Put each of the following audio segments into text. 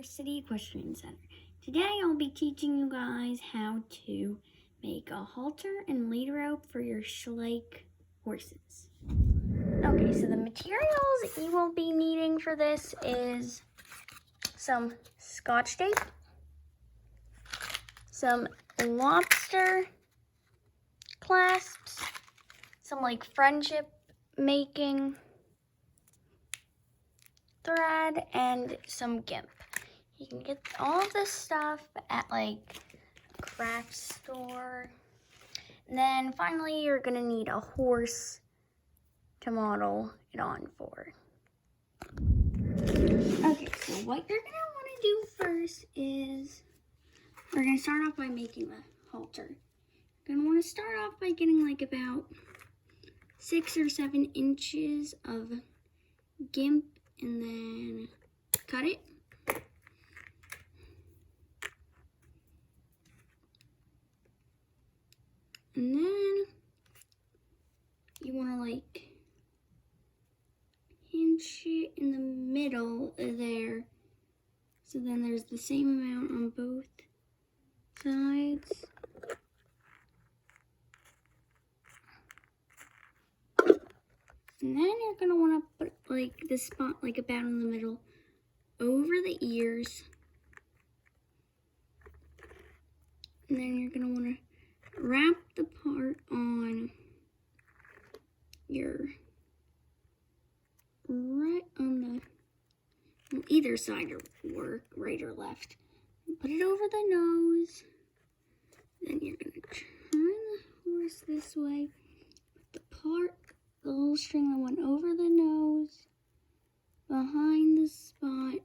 City Equestrian Center. Today I'll be teaching you guys how to make a halter and lead rope for your Schleich horses. Okay, so the materials you will be needing for this is some Scotch tape, some lobster clasps, some like friendship making thread, and some gimp. You can get all of this stuff at like a craft store. And then finally you're gonna need a horse to model it on for. Okay, so what you're gonna wanna do first is we're gonna start off by making the halter. You're gonna wanna start off by getting like about 6 or 7 inches of gimp and then cut it. And then you want to like pinch it in the middle there. So then there's the same amount on both sides. And then you're going to want to put like this spot like about in the middle over the ears. And then you're going to want to wrap the part on your right on either side will work, right or left. Put it over the nose. Then you're going to turn the horse this way. Put the little string that went over the nose behind the spot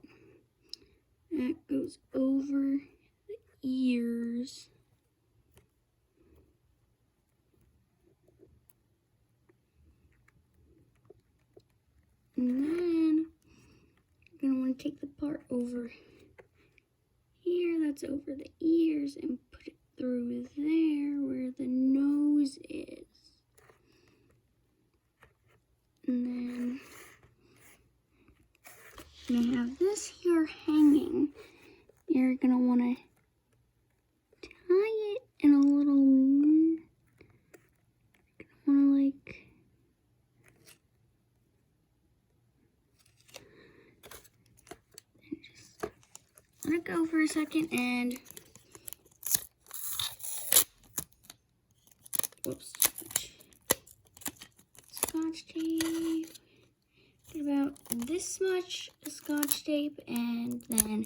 that goes over the ears. And then you're going to want to take the part over here that's over the ears and put it through there where the nose is. And then you have this here hanging. You're going to want to tie it in a little, let it go for a second and whoops, Scotch tape. Get about this much Scotch tape and then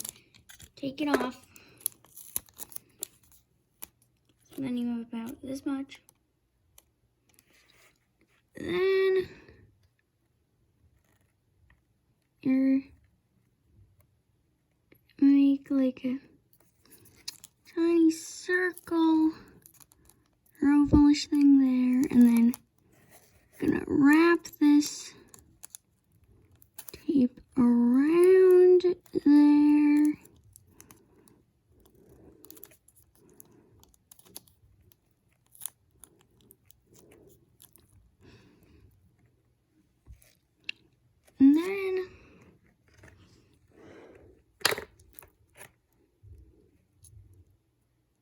take it off. So then you have about this much. Then you're make like a tiny circle or ovalish thing there, and then gonna wrap this tape around there. And then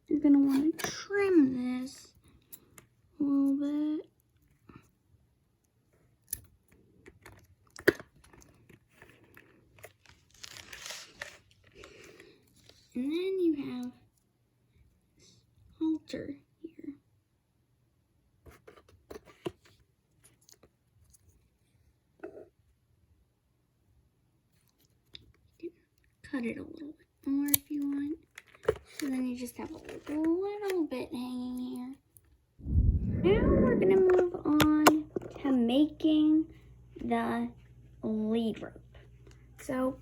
you're going to want to trim this a little bit. And then you have this halter here. You can cut it a little bit more if you want. So then you just have a little bit hanging here. Now we're going to move on to making the lead rope. So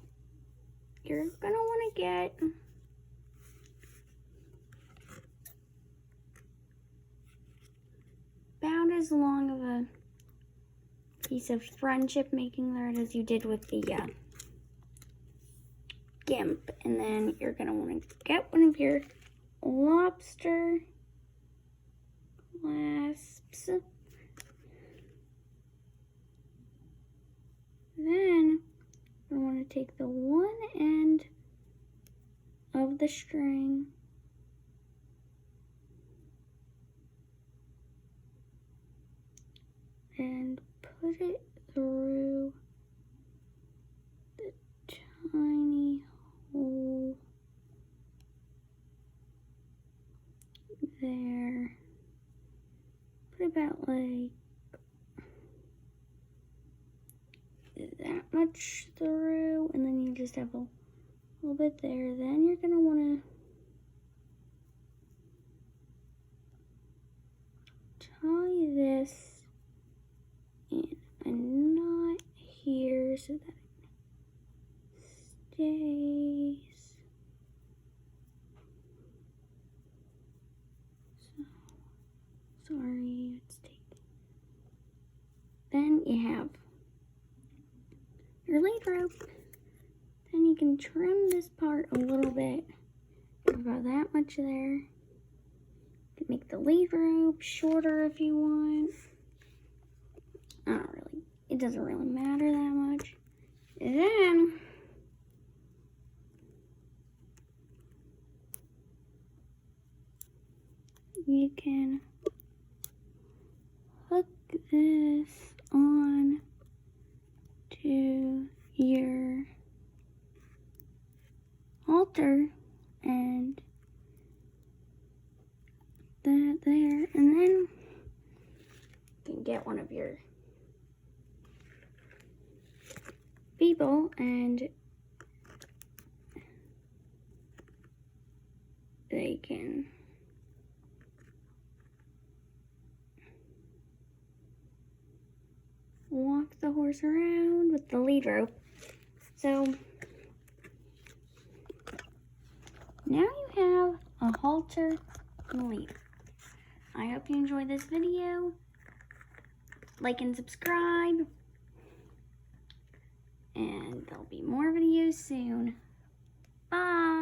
you're going to want to get about as long of a piece of friendship making thread as you did with the gimp, and then you're going to want to get one of your lobster clasps. Then you want to take the one end the string. And put it through the tiny hole there. Put about like that much through, and then you just have a little bit there. Then you're gonna want to tie this in a knot here so that it stays. So, sorry, it's taking. Then you have your lead rope. Then you can trim this part a little bit, about that much there. You can make the lead rope shorter if you want. It doesn't really matter that much. Then you can hook this on to your halter and that there, and then you can get one of your people and they can walk the horse around with the lead rope. So now you have a halter and lead. I hope you enjoyed this video. Like and subscribe. And there'll be more videos soon. Bye.